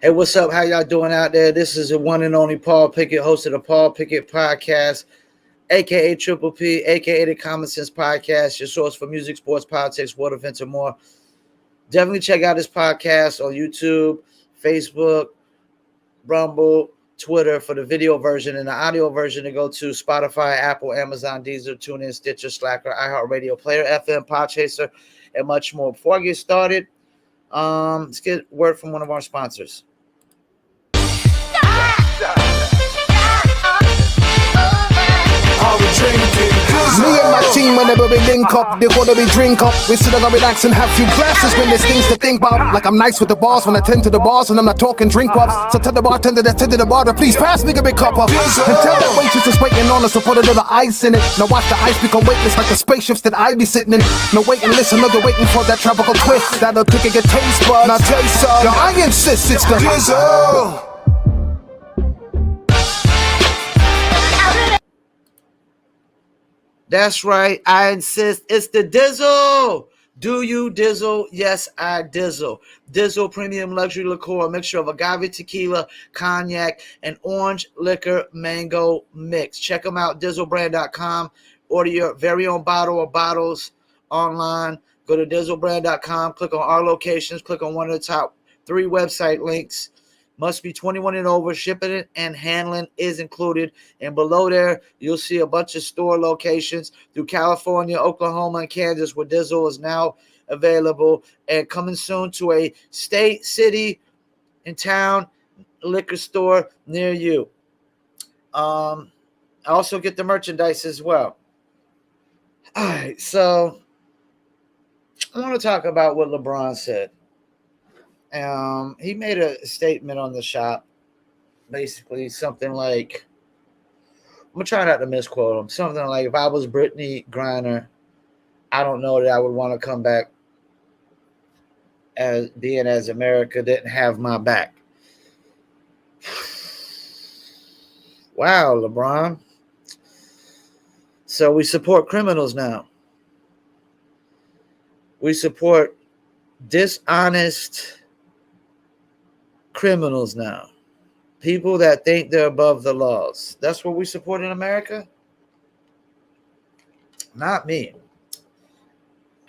Hey, what's up? How y'all doing out there? This is the one and only Paul Pickett, host of the Paul Pickett Podcast, aka Triple P, aka the Common Sense Podcast, your source for music, sports, politics, world events, and more. Definitely check out this podcast on YouTube, Facebook, Rumble, Twitter for the video version, and the audio version to go to Spotify, Apple, Amazon, Deezer, TuneIn, Stitcher, Slacker, iHeartRadio, Player FM, Podchaser, and much more. Before I get started, let's get word from one of our sponsors. Me and my team, whenever we link up, they wanna be drink up. We sit down and relax and have few glasses when there's things to think about. Like I'm nice with the boss when I tend to the bars and I'm not talking drink ups. So tell the bartender that's tending the bar to please pass me a big cup up. And tell that waitress is waiting on us to put a little ice in it. Now watch the ice become weightless like the spaceships that I be sitting in. No wait and listen, no they're waiting for that tropical twist. That'll take a taste bud. Now taste some. Yo, I insist it's the drizzle. That's right. I insist. It's the Dizzle. Do you dizzle? Yes, I dizzle. Dizzle Premium Luxury Liqueur, a mixture of agave tequila, cognac, and orange liquor mango mix. Check them out, dizzlebrand.com. Order your very own bottle or bottles online. Go to dizzlebrand.com. Click on our locations. Click on one of the top 3 website links. Must be 21 and over. Shipping and handling is included. And below there, you'll see a bunch of store locations through California, Oklahoma, and Kansas where Dizzle is now available. And coming soon to a state, city, and town liquor store near you. I also get the merchandise as well. All right, so I want to talk about what LeBron said. He made a statement on the shop, basically something like, I'm gonna try not to misquote him. Something like, if I was Brittney Griner, I don't know that I would want to come back as being as America didn't have my back. Wow, LeBron. So we support criminals now. We support dishonest criminals now. People that think they're above the laws. That's what we support in America? Not me.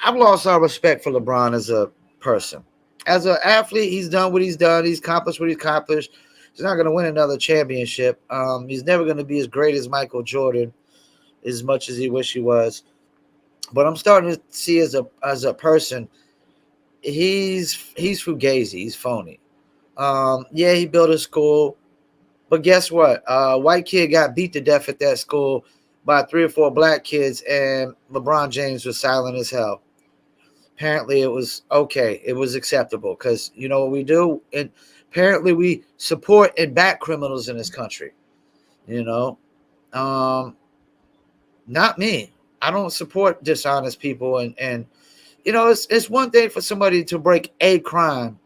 I've lost all respect for LeBron as a person. As an athlete, he's done what he's done. He's accomplished what he's accomplished. He's not going to win another championship. He's never going to be as great as Michael Jordan, as much as he wish he was. But I'm starting to see as a person, he's fugazi. He's phony. Yeah, he built a school, but guess what? White kid got beat to death at that school by 3 or 4 black kids, and LeBron James was silent as hell. Apparently, it was okay. It was acceptable because you know what we do, and apparently we support and back criminals in this country. You know, not me. I don't support dishonest people, and you know, it's one thing for somebody to break a crime,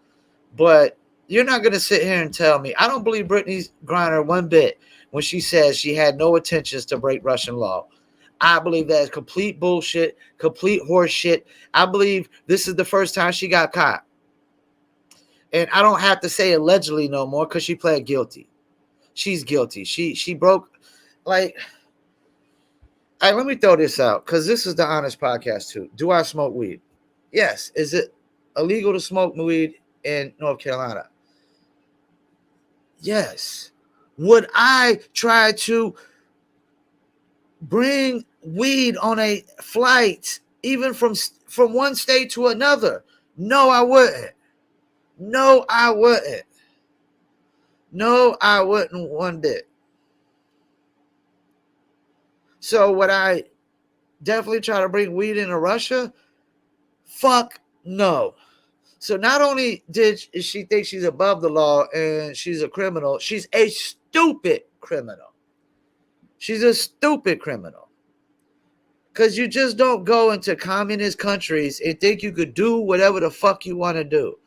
but you're not going to sit here and tell me. I don't believe Brittney Griner one bit when she says she had no intentions to break Russian law. I believe that is complete bullshit, complete horse shit. I believe this is the first time she got caught. And I don't have to say allegedly no more because she pled guilty. She's guilty. She broke, like, let me throw this out because this is the honest podcast too. Do I smoke weed? Yes. Is it illegal to smoke weed in North Carolina? Yes. Would I try to bring weed on a flight, even from one state to another? No, I wouldn't. No, I wouldn't. No, I wouldn't one bit. So would I definitely try to bring weed into Russia? Fuck no. So not only did she think she's above the law and she's a criminal, she's a stupid criminal. She's a stupid criminal. Because you just don't go into communist countries and think you could do whatever the fuck you want to do.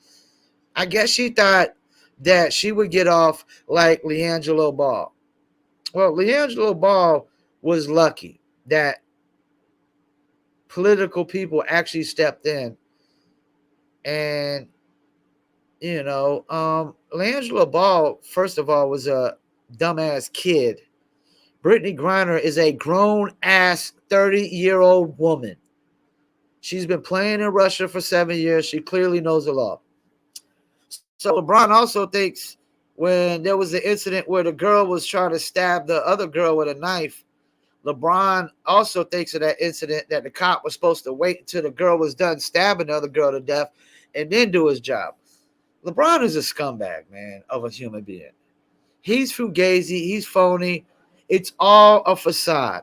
I guess she thought that she would get off like LeAngelo Ball. Well, LeAngelo Ball was lucky that political people actually stepped in and LeAngelo Ball, first of all, was a dumbass kid. Brittney Griner is a grown ass 30-year-old woman. She's been playing in Russia for 7 years. She clearly knows the law. So LeBron also thinks when there was an incident where the girl was trying to stab the other girl with a knife, LeBron also thinks of that incident that the cop was supposed to wait until the girl was done stabbing the other girl to death and then do his job. LeBron is a scumbag, man, of a human being. He's fugazi. He's phony. It's all a facade.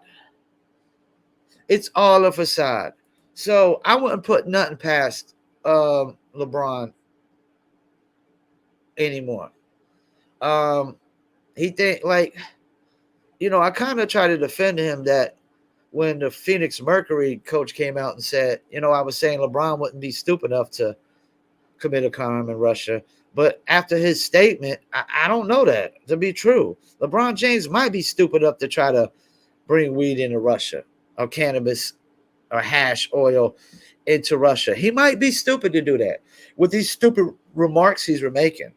It's all a facade. So I wouldn't put nothing past LeBron anymore. He think like, I kind of try to defend him that when the Phoenix Mercury coach came out and said, I was saying LeBron wouldn't be stupid enough to commit a crime in Russia. But after his statement, I don't know that to be true. LeBron James might be stupid enough to try to bring weed into Russia or cannabis or hash oil into Russia. He might be stupid to do that with these stupid remarks he's making.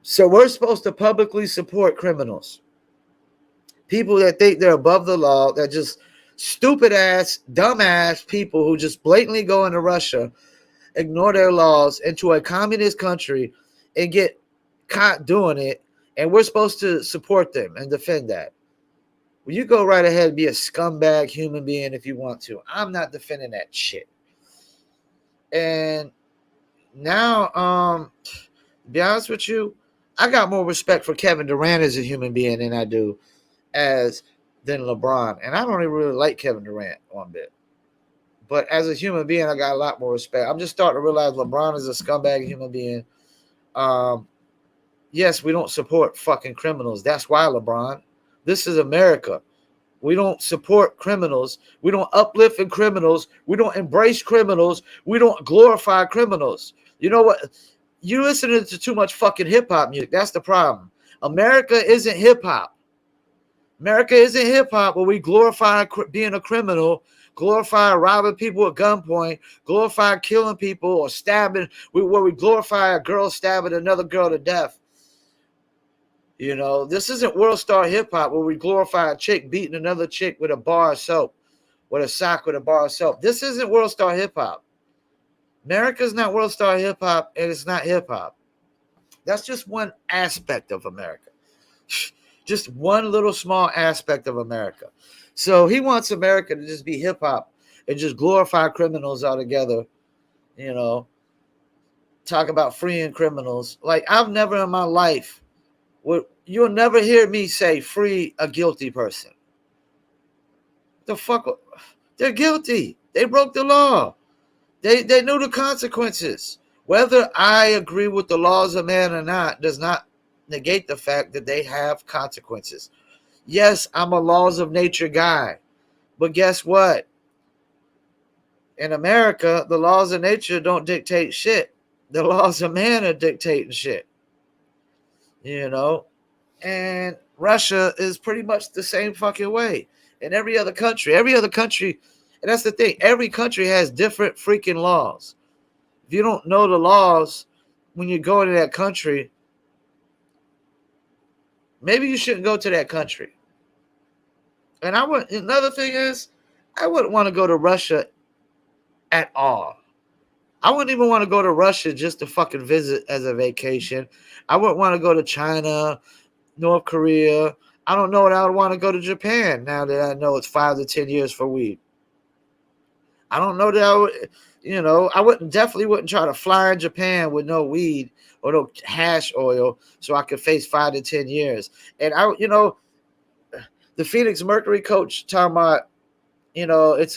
So we're supposed to publicly support criminals. People that think they're above the law, that just stupid ass, dumb ass people who just blatantly go into Russia, ignore their laws into a communist country and get caught doing it. And we're supposed to support them and defend that. Well, you go right ahead and be a scumbag human being if you want to. I'm not defending that shit. And now, to be honest with you, I got more respect for Kevin Durant as a human being than I do than LeBron. And I don't even really like Kevin Durant one bit. But as a human being, I got a lot more respect. I'm just starting to realize LeBron is a scumbag human being. Yes, we don't support fucking criminals. That's why, LeBron. This is America. We don't support criminals. We don't uplift in criminals. We don't embrace criminals. We don't glorify criminals. You know what? You're listening to too much fucking hip-hop music. That's the problem. America isn't hip-hop. America isn't hip-hop where we glorify being a criminal, glorify robbing people at gunpoint, glorify killing people or stabbing, where we glorify a girl stabbing another girl to death. This isn't world star hip hop where we glorify a chick beating another chick with a bar of soap, with a sock with a bar of soap. This isn't world star hip hop. America's not world star hip hop, and it's not hip hop. That's just one aspect of America. Just one little small aspect of America. So he wants America to just be hip hop and just glorify criminals altogether. Talk about freeing criminals. Like, I've never in my life, you'll never hear me say free a guilty person. The fuck? They're guilty. They broke the law. They knew the consequences. Whether I agree with the laws of man or not does not negate the fact that they have consequences. Yes, I'm a laws of nature guy. But guess what? In America, the laws of nature don't dictate shit. The laws of man are dictating shit. And Russia is pretty much the same fucking way. And every other country, and that's the thing, every country has different freaking laws. If you don't know the laws when you go into that country, maybe you shouldn't go to that country. And another thing is, I wouldn't want to go to Russia at all. I wouldn't even want to go to Russia just to fucking visit as a vacation. I wouldn't want to go to China, North Korea. I don't know that I would want to go to Japan now that I know it's 5 to 10 years for weed. I don't know that I would, I definitely wouldn't try to fly in Japan with no weed or no hash oil so I could face 5 to 10 years. And the Phoenix Mercury coach talking about, it's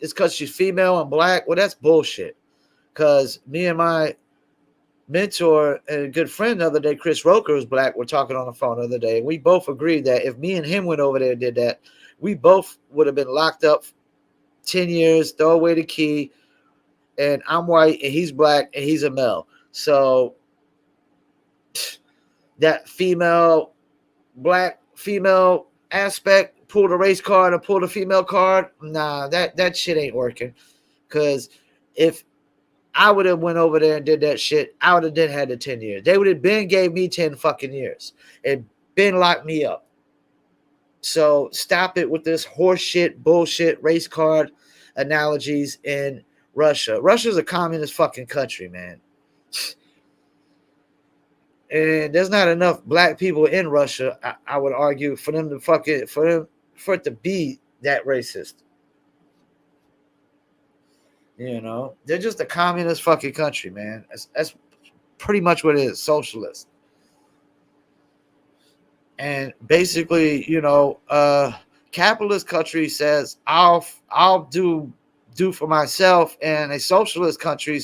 because she's female and black. Well, that's bullshit. Because me and my mentor and a good friend the other day, Chris Roker, who's black, were talking on the phone the other day. And we both agreed that if me and him went over there and did that, we both would have been locked up 10 years, throw away the key. And I'm white and he's black and he's a male. So that black female aspect, pull the race card or pull the female card, nah, that shit ain't working. Because if I would have went over there and did that shit. I would have then had the 10 years. They would have been gave me 10 fucking years and been locked me up. So stop it with this horse shit, bullshit, race card analogies in Russia. Russia's a communist fucking country, man. And there's not enough black people in Russia, I would argue, for them to fucking for it to be that racist. You know, they're just a communist fucking country, man. That's pretty much what it is, socialist. And basically, you know, capitalist country says I'll do for myself, and a socialist country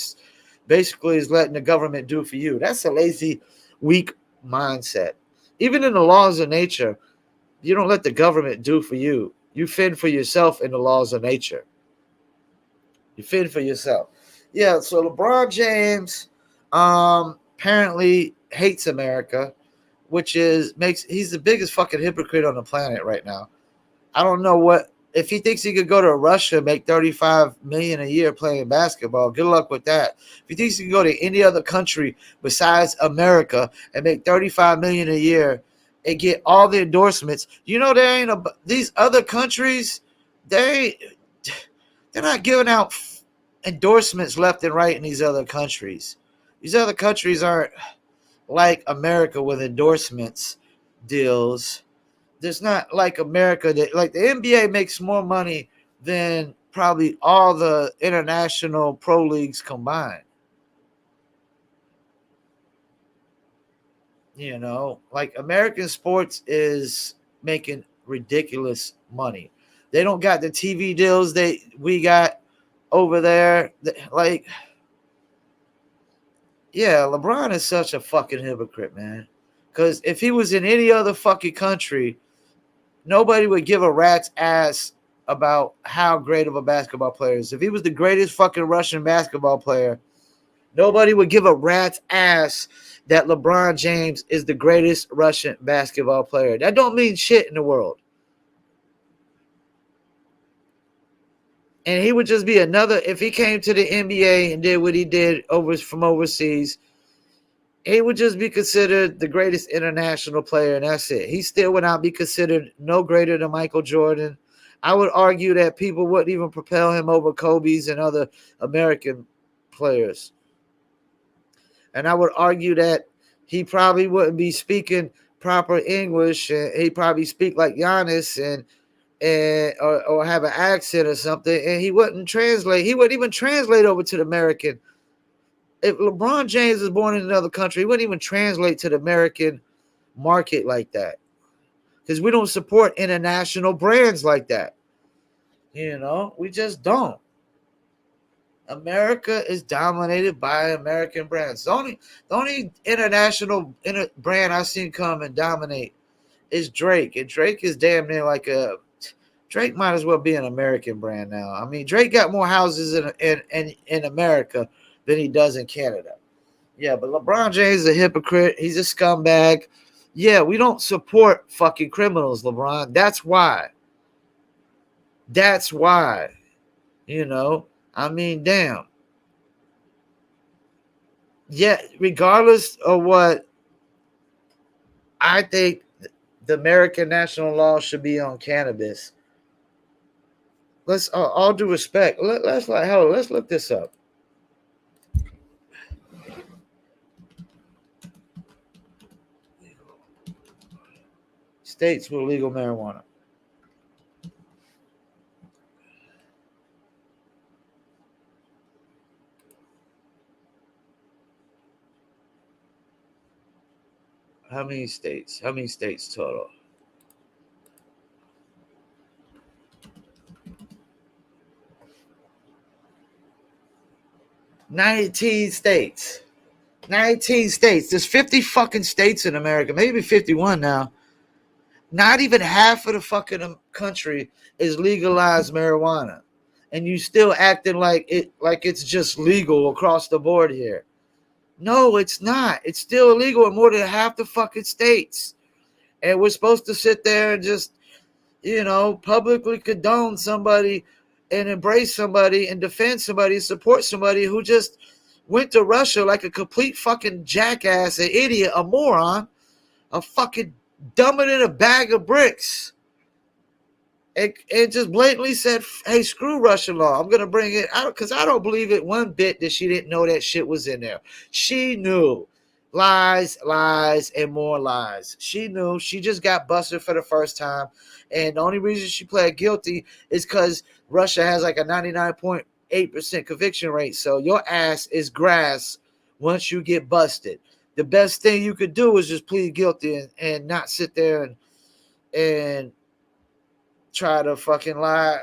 basically is letting the government do for you. That's a lazy, weak mindset. Even in the laws of nature, you don't let the government do for you. You fend for yourself in the laws of nature. You fend for yourself. Yeah, so LeBron James apparently hates America, which he's the biggest fucking hypocrite on the planet right now. I don't know what if he thinks he could go to Russia and make $35 million a year playing basketball. Good luck with that. If he thinks he can go to any other country besides America and make $35 million a year and get all the endorsements, you know, there ain't these other countries. They're not giving out endorsements left and right in these other countries. These other countries aren't like America with endorsements deals. There's not like America that like the NBA makes more money than probably all the international pro leagues combined. You know, like American sports is making ridiculous money. They don't got the TV deals we got over there. Like, yeah, LeBron is such a fucking hypocrite, man. Because if he was in any other fucking country, nobody would give a rat's ass about how great of a basketball player is. If he was the greatest fucking Russian basketball player, nobody would give a rat's ass that LeBron James is the greatest Russian basketball player. That don't mean shit in the world. And he would just be another, if he came to the NBA and did what he did from overseas, he would just be considered the greatest international player, and that's it. He still would not be considered no greater than Michael Jordan. I would argue that people wouldn't even propel him over Kobe's and other American players. And I would argue that he probably wouldn't be speaking proper English, and he probably speak like Giannis or have an accent or something, and he wouldn't translate. He wouldn't even translate over to the American. If LeBron James was born in another country, he wouldn't even translate to the American market like that, because we don't support international brands like that. You know, we just don't. America is dominated by American brands. The only international brand I've seen come and dominate is Drake, and Drake is damn near like Drake might as well be an American brand now. I mean, Drake got more houses in America than he does in Canada. Yeah, but LeBron James is a hypocrite. He's a scumbag. Yeah, we don't support fucking criminals, LeBron. That's why. That's why. You know, I mean, damn. Yeah, regardless of what I think the American national law should be on cannabis. Let's all due respect. Let's look this up. States with legal marijuana. How many states? How many states total? $19 states. 19 states. There's 50 fucking states in America. Maybe 51 now. Not even half of the fucking country is legalized marijuana. And you still acting like it's just legal across the board here. No, it's not. It's still illegal in more than half the fucking states. And we're supposed to sit there and just, you know, publicly condone somebody and embrace somebody and defend somebody, support somebody who just went to Russia like a complete fucking jackass, an idiot, a moron, a fucking dumber than a bag of bricks. And just blatantly said, hey, screw Russian law. I'm going to bring it out because I don't believe it one bit that she didn't know that shit was in there. She knew. Lies, lies, and more lies. She knew. She just got busted for the first time. And the only reason she pled guilty is because Russia has like a 99.8% conviction rate. So your ass is grass once you get busted. The best thing you could do is just plead guilty and not sit there and try to fucking lie.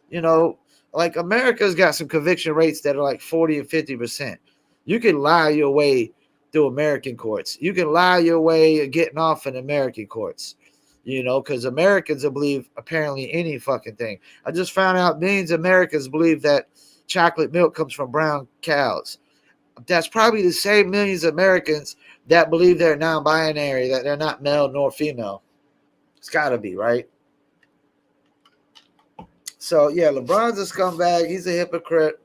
You know, like America's got some conviction rates that are like 40 and 50%. You can lie your way through American courts. You can lie your way getting off in American courts, you know, because Americans believe apparently any fucking thing. I just found out millions of Americans believe that chocolate milk comes from brown cows. That's probably the same millions of Americans that believe they're non-binary, that they're not male nor female. It's got to be, right? So, yeah, LeBron's a scumbag. He's a hypocrite.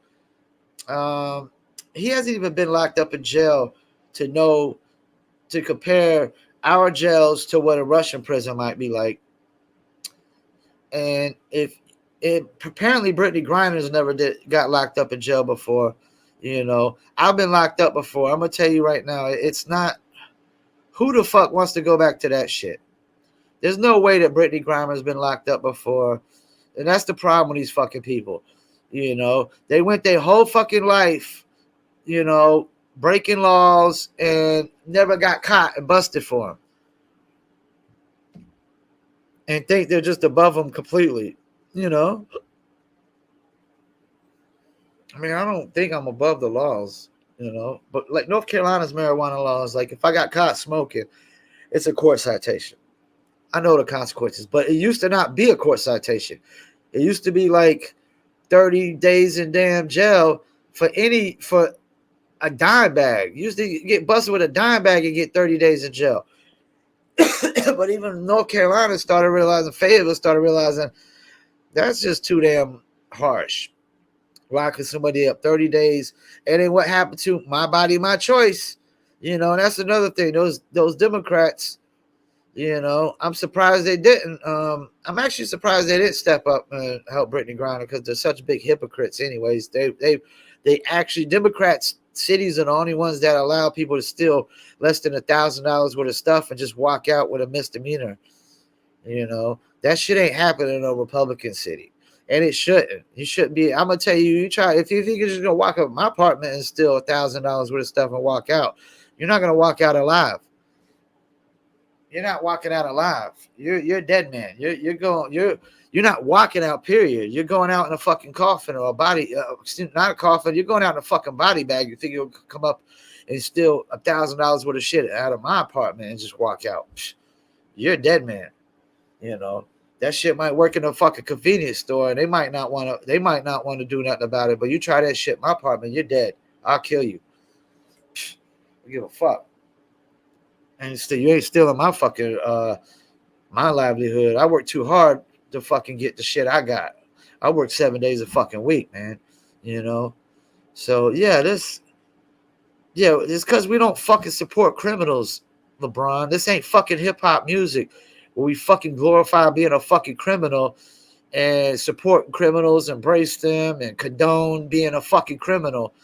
He hasn't even been locked up in jail to compare our jails to what a Russian prison might be like. And apparently Brittney Griner never got locked up in jail before. You know, I've been locked up before. I'm going to tell you right now, it's not, who the fuck wants to go back to that shit? There's no way that Brittney Griner has been locked up before. And that's the problem with these fucking people. You know, they went their whole fucking life, you know, breaking laws and never got caught and busted for them. And think they're just above them completely, you know. I mean, I don't think I'm above the laws, you know. But like North Carolina's marijuana laws, like if I got caught smoking, it's a court citation. I know the consequences, but it used to not be a court citation. It used to be like 30 days in damn jail for a dime bag. You used to get busted with a dime bag and get 30 days in jail. But even North Carolina Fayetteville started realizing that's just too damn harsh. Locking somebody up 30 days. And then what happened to my body, my choice? You know, that's another thing. Those Democrats, you know, I'm surprised they didn't. I'm actually surprised they didn't step up and help Brittney Griner because they're such big hypocrites. Anyways, they actually, Democrats cities are the only ones that allow people to steal less than $1,000 worth of stuff and just walk out with a misdemeanor. You know, that shit ain't happening in a Republican city, and it shouldn't. You shouldn't be. I'm gonna tell you, if you think you're just gonna walk up my apartment and steal $1,000 worth of stuff and walk out, you're not gonna walk out alive. You're not walking out alive. You're a dead man. You're not walking out, period. You're going out in a fucking coffin or a body, not a coffin. You're going out in a fucking body bag. You think you'll come up and steal $1,000 worth of shit out of my apartment and just walk out? You're a dead man. You know, that shit might work in a fucking convenience store and they might not want to do nothing about it. But you try that shit in my apartment, you're dead. I'll kill you. I give a fuck. And still, you ain't stealing my fucking my livelihood. I work too hard to fucking get the shit I got. I work 7 days a fucking week, man. You know? So it's because we don't fucking support criminals, LeBron. This ain't fucking hip-hop music where we fucking glorify being a fucking criminal and support criminals, embrace them, and condone being a fucking criminal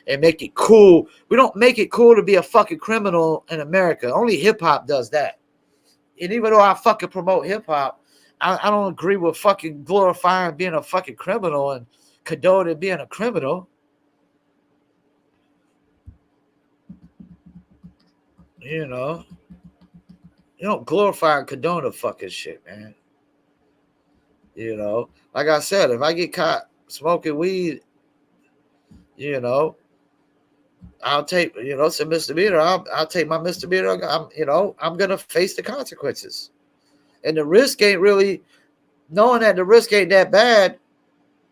and make it cool. We don't make it cool to be a fucking criminal in America. Only hip-hop does that. And even though I fucking promote hip-hop, I don't agree with fucking glorifying being a fucking criminal and condoning being a criminal. You know? You don't glorify and condone the fucking shit, man. You know? Like I said, if I get caught smoking weed, you know, I'll take, it's a misdemeanor. I'll take my misdemeanor. I'm going to face the consequences. And the risk ain't really, knowing that the risk ain't that bad,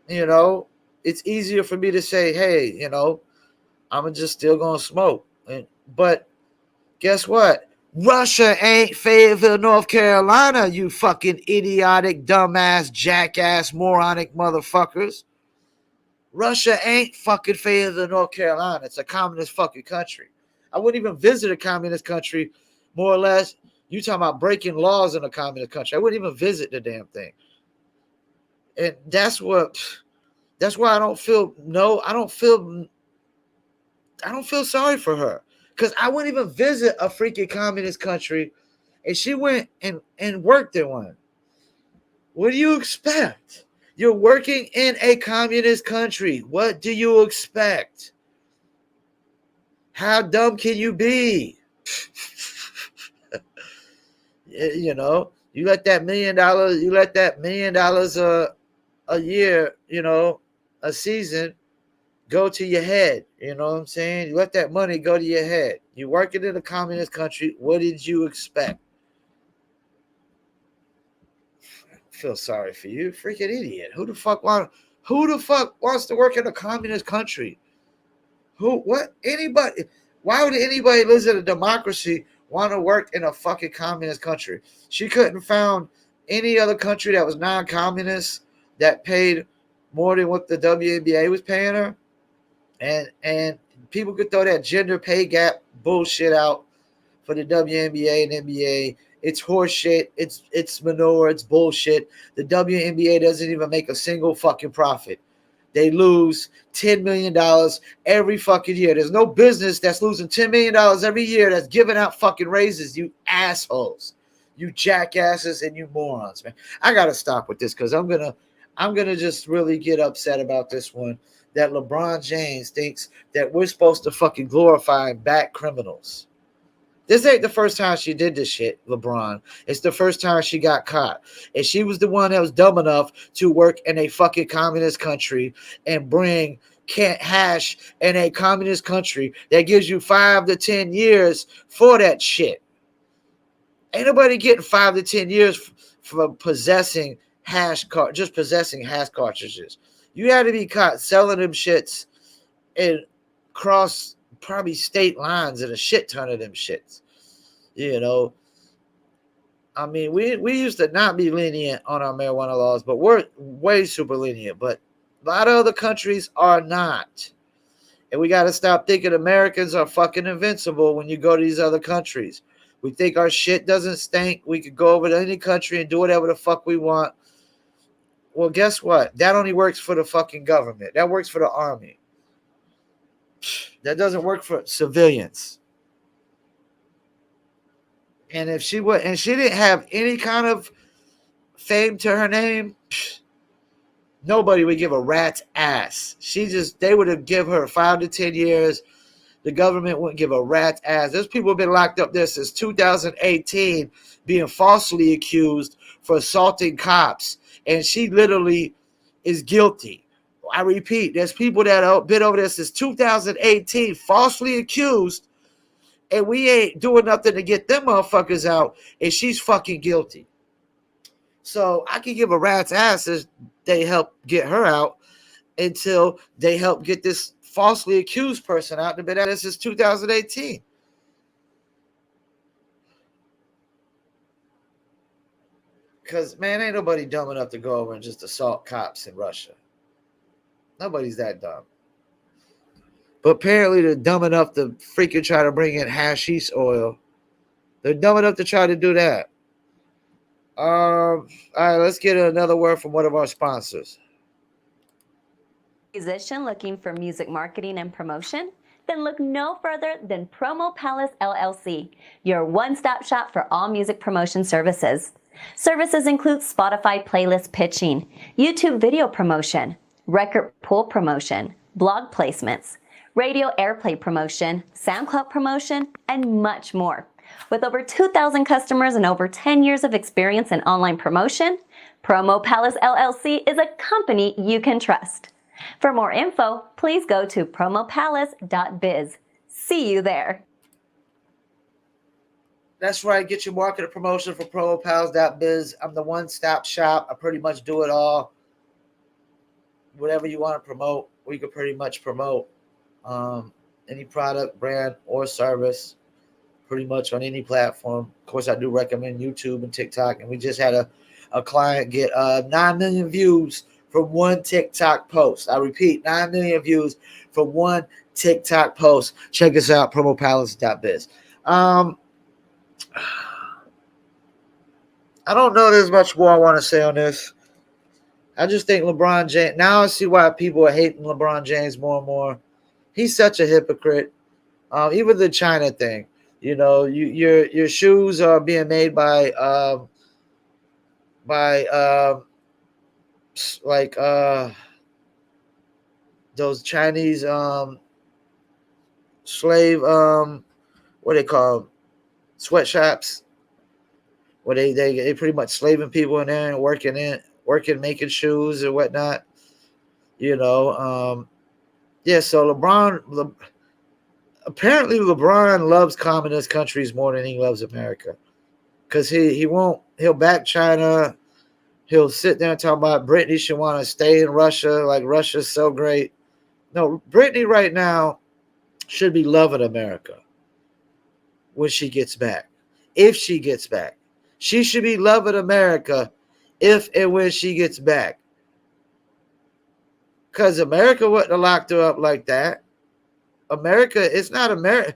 it's easier for me to say, hey, I'm just still going to smoke. But guess what? Russia ain't Fayetteville, North Carolina, you fucking idiotic, dumbass, jackass, moronic motherfuckers. Russia ain't fucking fairer than North Carolina. It's a communist fucking country. I wouldn't even visit a communist country, more or less. You talking about breaking laws in a communist country. I wouldn't even visit the damn thing. And that's why I don't feel sorry for her. Because I wouldn't even visit a freaking communist country, and she went and worked in one. What do you expect? You're working in a communist country. What do you expect? How dumb can you be? You know, you let that $1 million, a year, a season go to your head. You know what I'm saying? You let that money go to your head. You're working in a communist country. What did you expect? I feel sorry for you. Freaking idiot. Who the fuck wants to work in a communist country? Anybody? Why would anybody live in a democracy want to work in a fucking communist country? She couldn't found any other country that was non-communist that paid more than what the WNBA was paying her. And people could throw that gender pay gap bullshit out for the WNBA and NBA. It's horseshit. It's manure. It's bullshit. The WNBA doesn't even make a single fucking profit. They lose $10 million every fucking year. There's no business that's losing $10 million every year that's giving out fucking raises, you assholes. You jackasses and you morons, man. I gotta stop with this because I'm gonna just really get upset about this one. That LeBron James thinks that we're supposed to fucking glorify and back criminals. This ain't the first time she did this shit, LeBron. It's the first time she got caught. And she was the one that was dumb enough to work in a fucking communist country and bring hash in a communist country that gives you 5 to 10 years for that shit. Ain't nobody getting 5 to 10 years for possessing possessing hash cartridges. You had to be caught selling them shits and cross probably state lines and a shit ton of them shits. I mean, we used to not be lenient on our marijuana laws, but we're way super lenient. But a lot of other countries are not. And we got to stop thinking Americans are fucking invincible when you go to these other countries. We think our shit doesn't stink. We could go over to any country and do whatever the fuck we want. Well, guess what? That only works for the fucking government. That works for the army. That doesn't work for civilians. And if she didn't have any kind of fame to her name, nobody would give a rat's ass. They would have given her 5 to 10 years. The government wouldn't give a rat's ass. There's people who have been locked up there since 2018 being falsely accused for assaulting cops. And she literally is guilty. I repeat, there's people that have been over there since 2018 falsely accused, and we ain't doing nothing to get them motherfuckers out, and she's fucking guilty. So I can give a rat's ass as they help get her out until they help get this falsely accused person out. They've been at it since 2018. Because, man, ain't nobody dumb enough to go over and just assault cops in Russia. Nobody's that dumb. But apparently they're dumb enough to freaking try to bring in hashish oil. They're dumb enough to try to do that. All right, let's get another word from one of our sponsors. Musician looking for music marketing and promotion? Then look no further than Promo Palace LLC, your one-stop shop for all music promotion services. Services include Spotify playlist pitching, YouTube video promotion, record pool promotion, blog placements, radio airplay promotion, SoundCloud promotion, and much more. With over 2,000 customers and over 10 years of experience in online promotion, Promo Palace LLC is a company you can trust. For more info, please go to promopalace.biz. See you there. That's right. Get your marketing promotion for promopalace.biz. I'm the one-stop shop. I pretty much do it all. Whatever you want to promote, we could pretty much promote. Any product, brand, or service, pretty much on any platform. Of course, I do recommend YouTube and TikTok. And we just had a client get 9 million views from one TikTok post. I repeat, 9 million views from one TikTok post. Check us out, promopalace.biz. I don't know there's much more I want to say on this. I just think LeBron James, now I see why people are hating LeBron James more and more. He's such a hypocrite. Even the China thing, your shoes are being made by like those Chinese slave what they call them? Sweatshops, where they pretty much slaving people in there and working making shoes and whatnot. Yeah. So apparently LeBron loves communist countries more than he loves America, because he'll back China. He'll sit there and talk about Brittney should want to stay in Russia, like Russia's so great. No, Brittney right now should be loving America when she gets back. If she gets back, she should be loving America if and when she gets back. Because America wouldn't have locked her up like that. America, it's not America.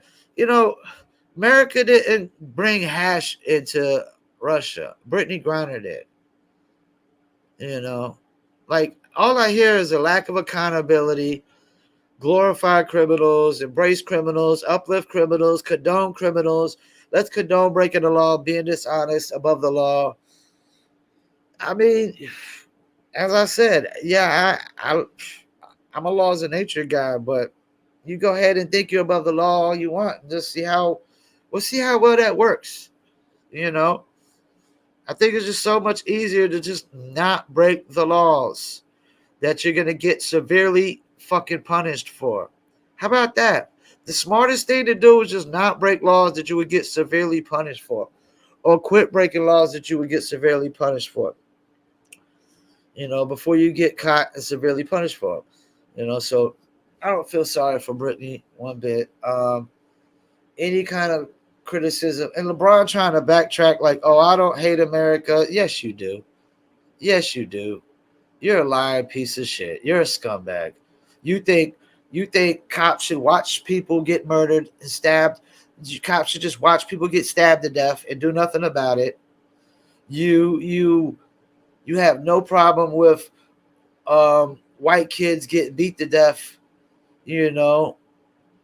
America didn't bring hash into Russia. Brittney Griner did. Like all I hear is a lack of accountability, glorify criminals, embrace criminals, uplift criminals, condone criminals. Let's condone breaking the law, being dishonest, above the law. I mean, as I said, yeah, I'm a laws of nature guy, but you go ahead and think you're above the law all you want. And just see how well that works. I think it's just so much easier to just not break the laws that you're going to get severely fucking punished for. How about that? The smartest thing to do is just not break laws that you would get severely punished for, or quit breaking laws that you would get severely punished for. Before you get caught and severely punished for them. So I don't feel sorry for Brittney one bit. Any kind of criticism, and LeBron trying to backtrack like, oh, I don't hate America. Yes, you do. Yes, you do. You're a lying piece of shit. You're a scumbag. You think cops should watch people get murdered and stabbed? Cops should just watch people get stabbed to death and do nothing about it. You have no problem with white kids getting beat to death,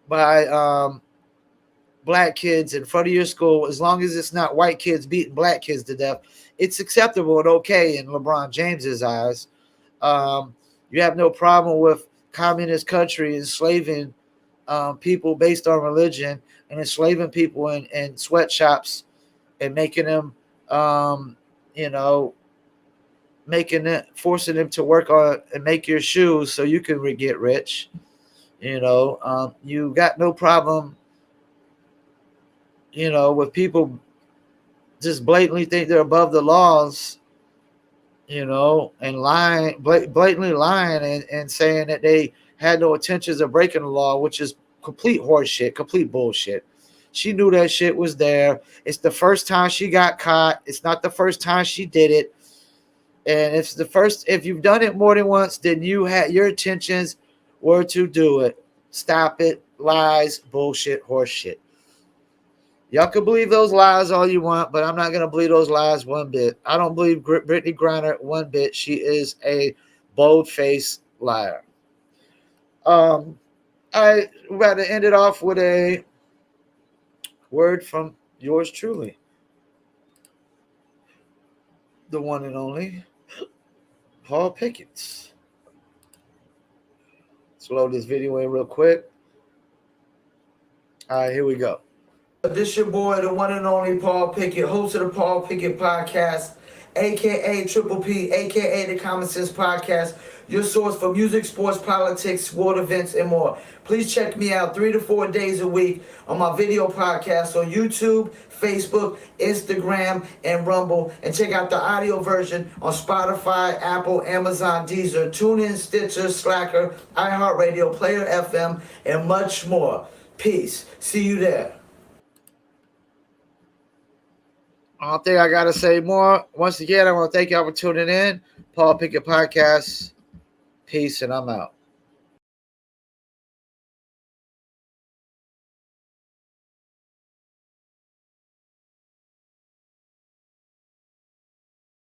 by black kids in front of your school. As long as it's not white kids beating black kids to death, it's acceptable and okay in LeBron James's eyes. You have no problem with communist country enslaving people based on religion, and enslaving people in sweatshops and making them, forcing them to work on and make your shoes so you can get rich. You got no problem, with people just blatantly think they're above the laws, and lying, blatantly lying and saying that they had no intentions of breaking the law, which is complete horseshit, complete bullshit. She knew that shit was there. It's the first time she got caught. It's not the first time she did it. And if you've done it more than once, then your intentions were to do it. Stop it. Lies, bullshit, horseshit. Y'all can believe those lies all you want, but I'm not going to believe those lies one bit. I don't believe Brittney Griner one bit. She is a bold-faced liar. We're about to end it off with a word from yours truly, the one and only Paul Pickett. Let's load this video in real quick. All right, here we go. This your boy, the one and only Paul Pickett, host of the Paul Pickett Podcast, a.k.a. Triple P, a.k.a. the Common Sense Podcast, your source for music, sports, politics, world events, and more. Please check me out 3 to 4 days a week on my video podcast on YouTube, Facebook, Instagram, and Rumble. And check out the audio version on Spotify, Apple, Amazon, Deezer, TuneIn, Stitcher, Slacker, iHeartRadio, Player FM, and much more. Peace. See you there. I don't think I got to say more. Once again, I want to thank y'all for tuning in. Paul Pickett Podcast. Peace, and I'm out.